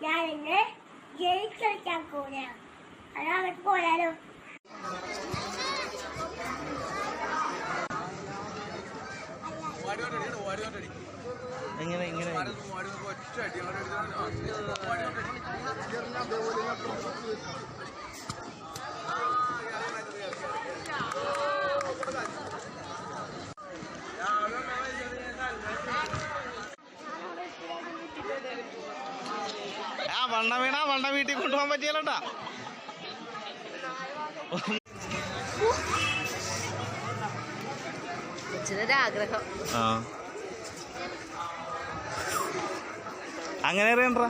ഞാനിന്ന് ഗെയിംസ് കളിക്കാൻ പോവുകയാണ്. അത് അങ്ങോട്ട് പോയാലോ? എങ്ങനെ എങ്ങനെ വണ്ണ വീണ വണ്ണ വീട്ടിൽ കൊണ്ടുപോകാൻ പറ്റിയല്ലോട്ടാ. ആഗ്രഹം അങ്ങനെ അറിയണ്ടാ.